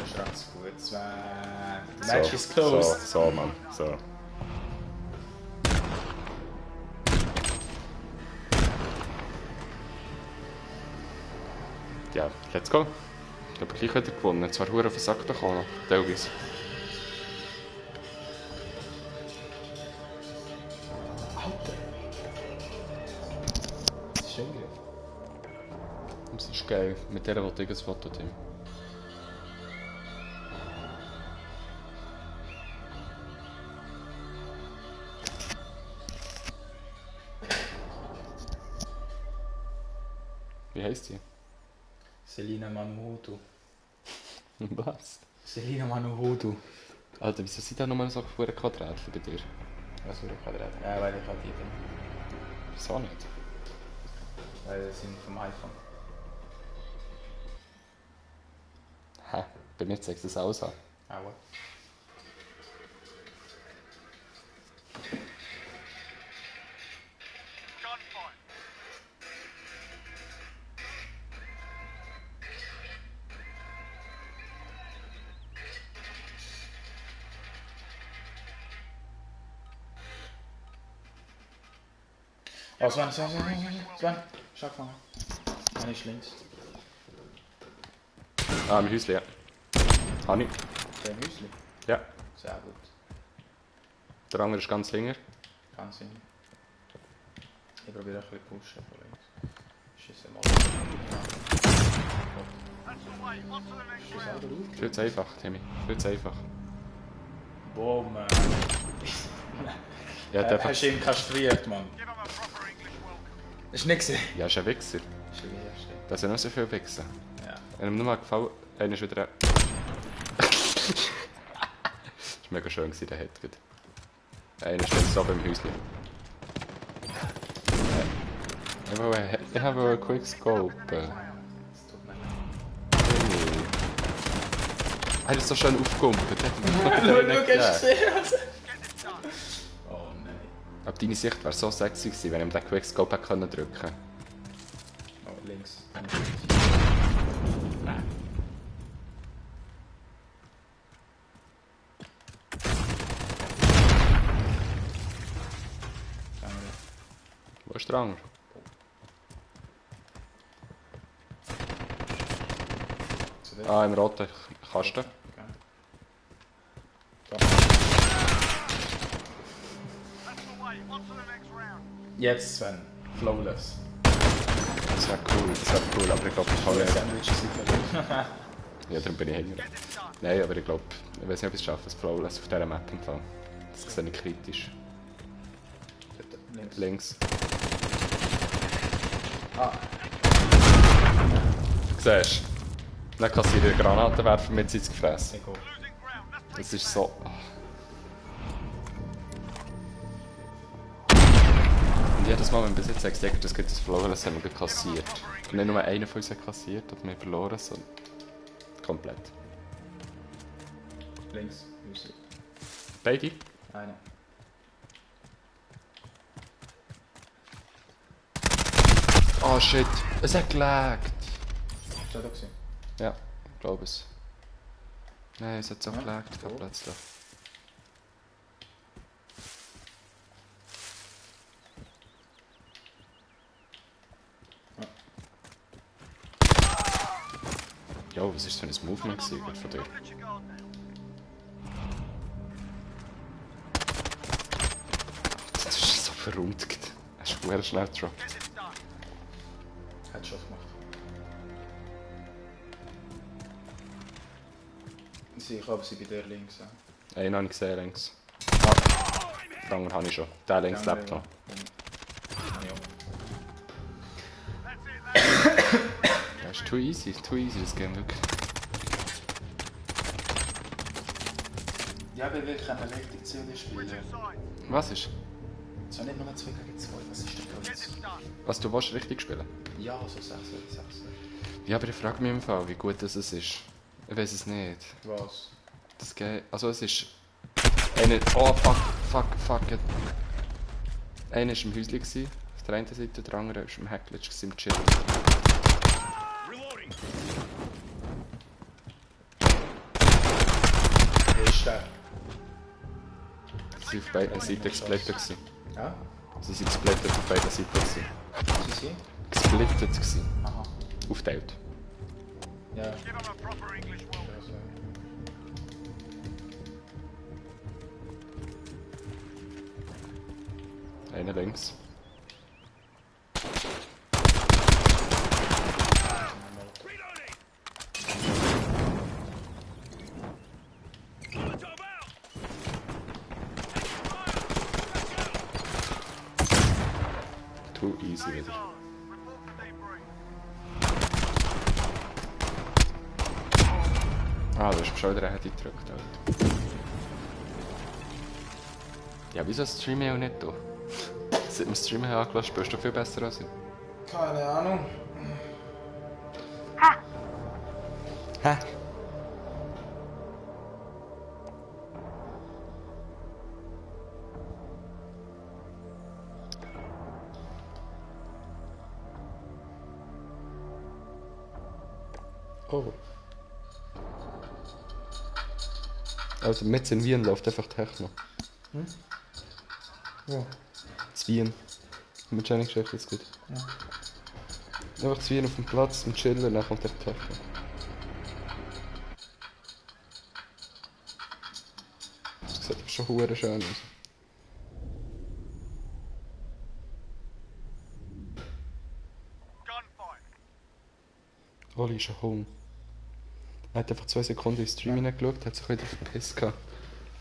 Straks gut, Sven. The match is closed. So, Mann, so. Ja, let's go. Ich habe gleich wieder gewonnen. Zwar verdammt versagt bekommen, teilweise. Alter. Das ist schön. Das ist geil. Mit der wollte ich ein Foto, Tim. Wie heisst die? Selina Manuhutu. Was? Selina Manuhutu. Alter, wieso sind da nochmal so viele Quadratchen bei dir? Was würde ich gerade reden? Ja, weil ich halt die bin. Wieso nicht? Weil das sind vom iPhone. Hä? Bei mir zeigt es aus an. Aua. Oh, Sven. Schau mal. Einer ist links. Ah, im Häuschen, ja. Habe ich. Der Müsli. Ja. Sehr gut. Der andere ist ganz länger. Ganz hin. Ich probiere ein bisschen pushen von links. Schieße mal. Schieße selber auf. Viel zu einfach, Timmy. Viel zu einfach. Boom. Ja, der Hast du ihn kastriert, Mann? Das ist nicht gesehen. Ja, ist ein Wichser. Das ist der erste. Da sind noch so viele Wichser. Ja. Wenn ihm nur mal gefallen, einer ist wieder... Das war mega schön, der Head. Einer steht so beim Häuschen. Ich habe einen Quickscope. Das tut mir leid. Er ist so schön aufgekumpelt. Schau, hast du gesehen? Oh nein. Aber deine Sicht wäre so sexy gewesen, wenn ich ihm den Quickscope hätte drücken können. Oh, links. Wo ist der andere? Ah, im roten Kasten. Jetzt, Sven. Flawless. Das wäre cool, aber ich glaube, ich kann nicht. Sandwiches liefern. Ja, darum bin ich hinter. Nein, aber ich glaube, ich weiß nicht, ob ich es schaffe, das Flawless auf dieser Map im Fall. Das sehe ich kritisch. Links. Links. Ah. Siehst du? Dann kassiere ich Granaten werfen mit ins Gefräß. Ich gehe. Das ist so... Und jedes Mal, wenn bis jetzt sagst, das gibt es verloren, das haben wir kassiert. Und nicht nur einer von uns hat kassiert oder wir haben verloren, sondern komplett. Links. Müsli. Beide? Einer. Oh shit, es hat gelaggt. Ist das da gewesen? Ja, glaube es. Nein, es hat so gelaggt, plötzlich. Jo, was ist das für ein Movement gewesen, von dir? Das ist so verrückt. Hast du sehr schnell gedroppt. Headshot gemacht. Ich glaube, sie bei dir links. Ja. Einen habe ich gesehen, links. Den anderen habe ich schon. Der links Der lebt andere, noch. ja. Das ist too easy, das Game wirklich. Ja, aber wir können richtig COD spielen. Was ist? So nicht nur 2 gegen 2, was ist denn für uns? Was, du willst richtig spielen? Ja, so 6 gegen 6. Ja, aber ich frage mich im Fall, wie gut das ist. Ich weiß es nicht. Was? Das Game... Also es ist... Oh, fuck. Einer war im Häuschen, auf der einen Seite, der andere war im Hacklitsch, im Chill. Wo ist der? Sie waren auf beiden Seiten gesplittet. Ja? Sie waren gesplittet auf beiden Seiten. Was ist hier? Gesplittet gewesen. Aha. Aufteilt. Ja. Einer links. Too easy wieder. Ah, du hast schon wieder eine gedrückt. Alter. Ja, wieso streame ich auch nicht da? Seit dem Stream angelassen, spielst du viel besser als ich. Keine Ahnung. Hä? Oh. Also mit in Wien läuft einfach Techno. Hm? Ja. In Wien. Mit Jenny geschafft jetzt gut. Ja. Einfach zu Wien auf dem Platz und chillen, dann kommt der Techno. Das sieht aber schon hure schön aus. Oli ist ein Hund. Er hat einfach 2 Sekunden in den Stream hineingeschaut, hat sich wieder verpisst gehabt.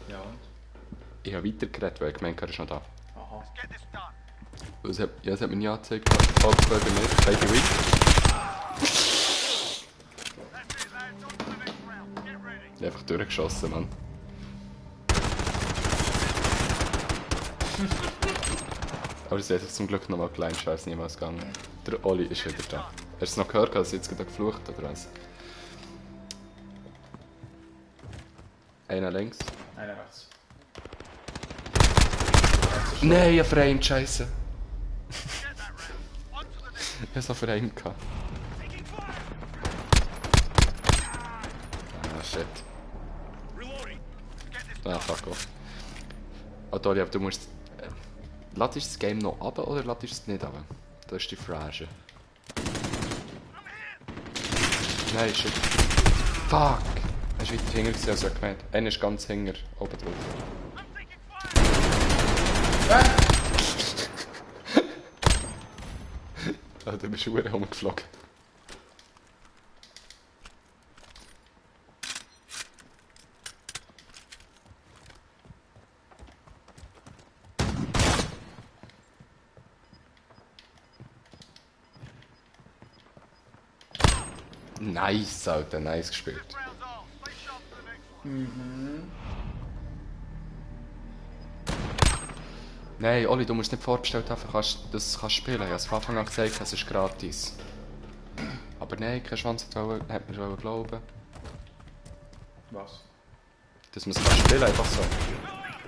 Ja und? Ich habe weitergeredet, weil ich gemeint habe, er ist noch da. Aha. Es hat mir nie angezeigt, ob bei mir by the week. Ich habe einfach durchgeschossen, Mann. Aber sie hat sich zum Glück nochmal klein, scheiß niemals gegangen. Der Oli ist wieder da. Hast du es noch gehört, als ich jetzt gerade geflucht oder was? Einer links. Einer rechts. Nein, ein Freund, scheiße. Ich hatte so für einen gehabt. Ah, shit. Ah, fuck off. Adoli, aber du musst... Ladest du das Game noch ab oder ladest du es nicht ab? Das ist die Frage. Nein, shit. Fuck! Er ist weiter hinter gewesen, als ich gemeint. Einer ist ganz hinter, oben drauf. Ah, du bist verdammt rumgeflogen. Nice, Alter, nice gespielt. Nein, Oli, du musst nicht vorbestellt haben, das kannst spielen. Ich habe es von Anfang an gesagt, es ist gratis. Aber nein, kein Schwanz hat mir schon glauben. Was? Dass man es kann spielen, einfach so.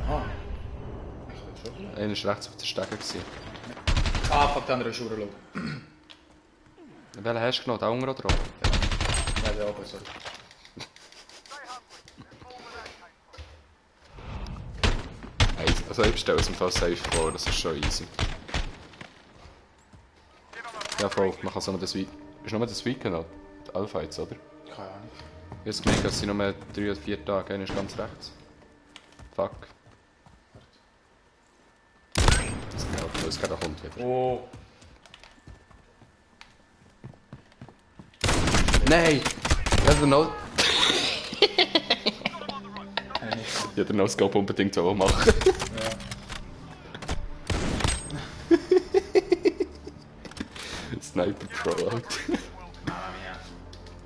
Aha. Ich will schon. Einer war rechts auf der Stege. Ah, fuck, der andere ist schon low. Welchen hast du genommen? Den Hunger oder oben? Ja, der oben, sorry. Also ich stelle es im Fall safe vor, das ist schon easy. Ja voll, man kann so noch das Weekend... Ist nur das Weekend noch? Die Alpha jetzt, oder? Keine Ahnung. Ich habe gemerkt, es sind nur 3 oder 4 Tage, einer ist ganz rechts. Fuck. Es geht auch Hund wieder. Oh. Nein! Ich habe noch... Ich hätte den No-Scope unbedingt so machen. Ja. gebaut. Mamma mia.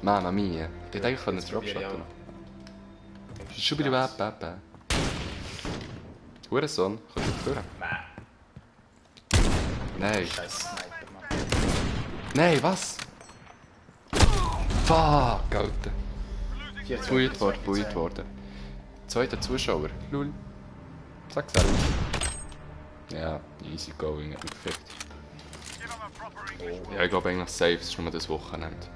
Mamma mia. Ich hätte eigentlich einen Jetzt probiere ich Dropshot. auch. Schubidi wap wap. Hurensohn, kommst du führen? Nein. Scheiß Sniper, Mann. Nein, was? Fuck, Alter. Buit worden. Zweiter Zuschauer. Lul. Sag's ehrlich. Ja, easy going, hat mich gefickt. Ja, ich glaube eigentlich safe, es ist nur das Wochenende.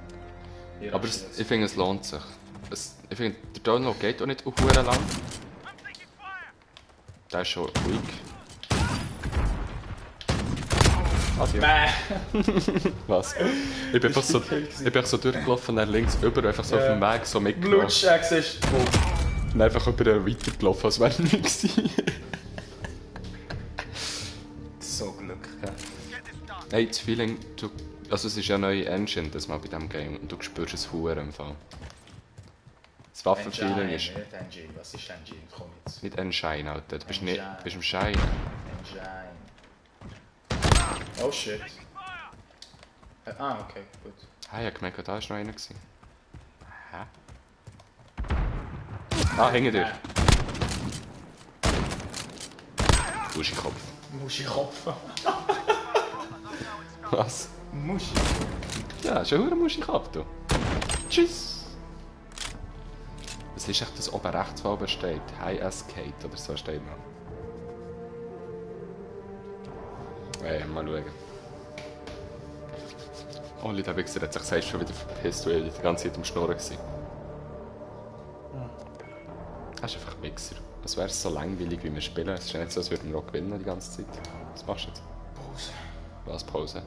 Aber ich finde, es lohnt sich. Ich finde, der Download geht auch nicht auf Huren lang. Der ist schon weak. Was? Ich bin einfach so durchgelaufen, nach links über, einfach so auf dem Weg so mitgenommen. Blutschecks ist Und einfach über den weitergelaufen, als wäre nichts gewesen. so Glück. Ja. Hey, das Feeling, also es ist ja eine neue Engine, das mal bei diesem Game, und du spürst es Huren im Fall. Das Waffenfeeling ist... Nicht Engine, was ist Engine? Komm jetzt. Nicht Engine, Alter, du bist im Schein. Engine. Oh shit. Okay, gut. Ah, ich hab gemerkt, da war noch einer. Hä? Ah, hinter dir. Muschikopf. Muschikopf. Was? Muschi. Ja, schon ein Muschikopf, du. Tschüss. Was ist echt das oben rechts, wo oben steht? High Escape oder so steht noch. Mal schauen. Oli, der Wichser hat sich selbst schon wieder verpisst, weil er die ganze Zeit am Schnurren war. Das ist einfach ein Wichser. Als wäre es so langweilig, wie wir spielen. Es ist ja nicht so, als würden wir auch gewinnen die ganze Zeit. Was machst du jetzt? Pause. Was, Pause?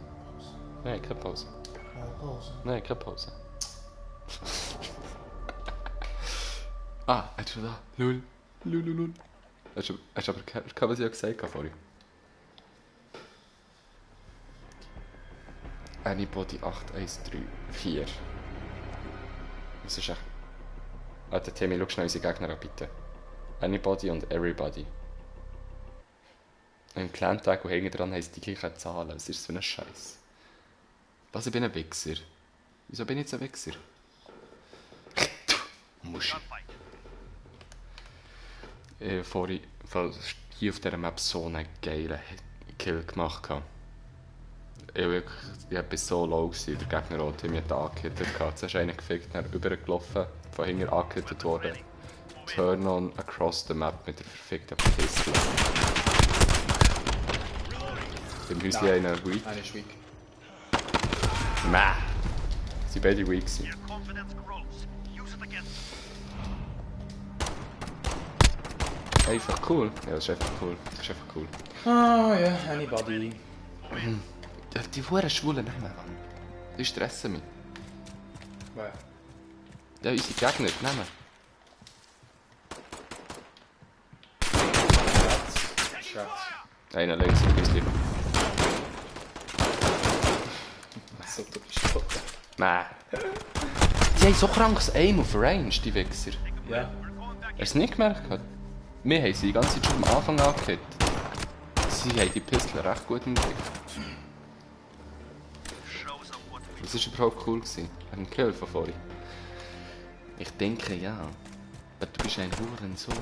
Nein, keine Pause. Pause. Nein, keine Pause. Ah, er ist schon da. Lul. Lul. Hast du aber gehört, was ich gesagt habe vorhin? Anybody 8134. Was ist echt? Alter, Timmy, schau schnell unsere Gegner an, bitte. Anybody und Everybody. Im Clan-Tag, wo hinten dran heisst die gleichen Zahlen. Was ist das für ein Scheiß? Was, ich bin ein Wichser? Wieso bin ich jetzt ein Wichser? Muschi. Vorhin hier auf dieser Map so einen geilen Kill gemacht. Ich war so low, der Gegner auch Timmy hat angehittet. Zuerst ist einer gefickt, dann rübergelaufen, von hinten angehittet worden. Turn on across the map mit der verfickten Pistole. Im Häuschen einer weak. Einer ist weak. Mäh! Sie beide weak sind. Einfach cool. Ja, das ist einfach cool. Das ist einfach cool. Ah ja, anybody. Die verdammten schwulen Namen, Mann. Die stressen mich. Wer? Ja, unsere Gegner, die Namen. Schatz. Einer links, ein bisschen. So, du bist tot. Mäh. Die haben so krankes Aim auf Range, die Wichser. Ja. Hast du es nicht gemerkt? Wir haben sie die ganze Zeit schon am Anfang angehittet. Sie haben die Pistole recht gut im Griff. Das war überhaupt cool. Ein Kill von vorhin. Ich denke ja. Aber du bist ein Hurensohn.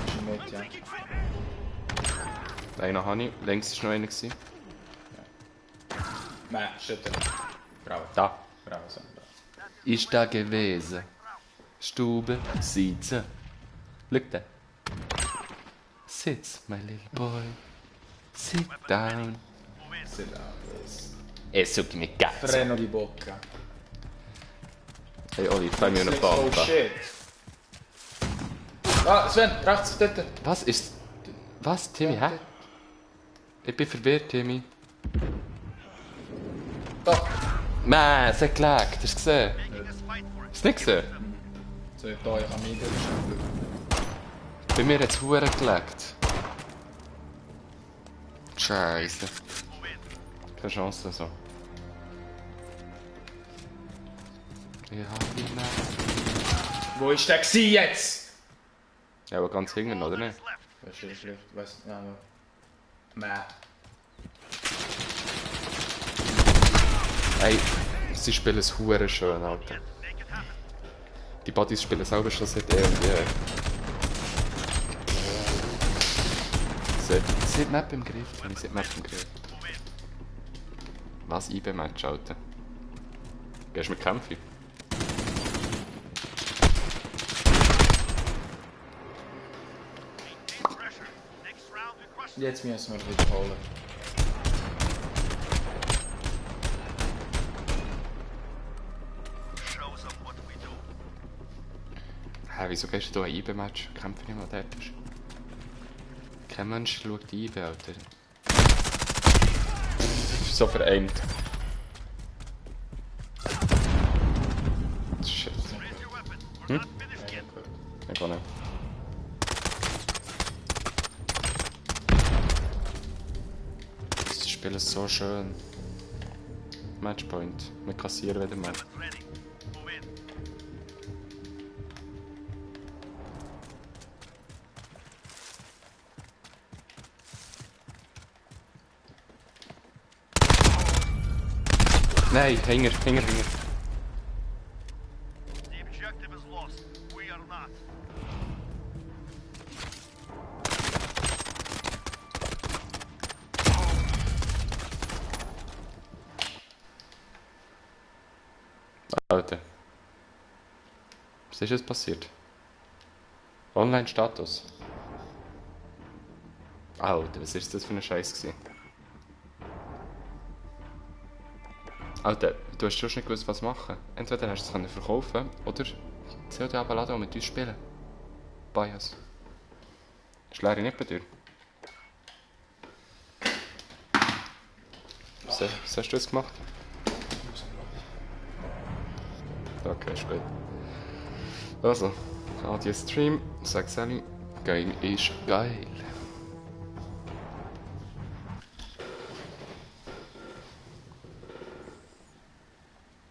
Ist mit, ja. Einen habe ich. Längst war noch einer. Nein, Schütter. Bravo. Da. Bravo, so. Ist da gewesen. Stube, Sitze. Schau da. Sitz, my little boy. Sit down. Sit down, please. E succhi cazzo. Freno di bocca. Hey Oli, fai mir eine Oh Bombe. shit. Ah, Sven, rechts, dort. Was ist... Was, Timmy, hä? Ich bin verwirrt, Timmy. Da. Mäh, es hat gelegt, hast du es gesehen? Hast du es nicht gesehen? So, da, ich habe mich Bei mir hat es Huren gelegt. Scheiße. Keine Chance so. Ich hab ihn nicht. Wo ist der gsi jetzt? Ja, aber ganz hinten, oder nicht? Weißt du, vielleicht, weißt du, ja, Mäh. Ey, sie spielen es hure schön, Alter. Die Buddies spielen selber schon seit und je. Sie hat Map im Griff, sie hat Map im Griff. Was IB-Match, Alter? Gehst du mit Kämpfen? Jetzt müssen wir wiederholen. Hä, wieso gehst du hier ein IB-Match? Kämpfe nicht mal dort. Kein Mensch schaut die IB, Alter. So vereimt. Shit. Hm? Ich kann nicht. Das Spiel ist so schön. Matchpoint. Wir kassieren wieder mal. Nein, Hänger. The objective is lost. We are not. Alter. Was ist jetzt passiert? Online-Status. Alter, was ist das für ein Scheiß gewesen? Alter, du hast schon nicht gewusst, was machen. Entweder hast du es verkaufen oder COD abladen und mit uns spielen. Bias. Ist Larry nicht bei dir? Was hast du jetzt gemacht? Okay, ist gut. Also, adieu Stream. Sag Sally, Game ist geil.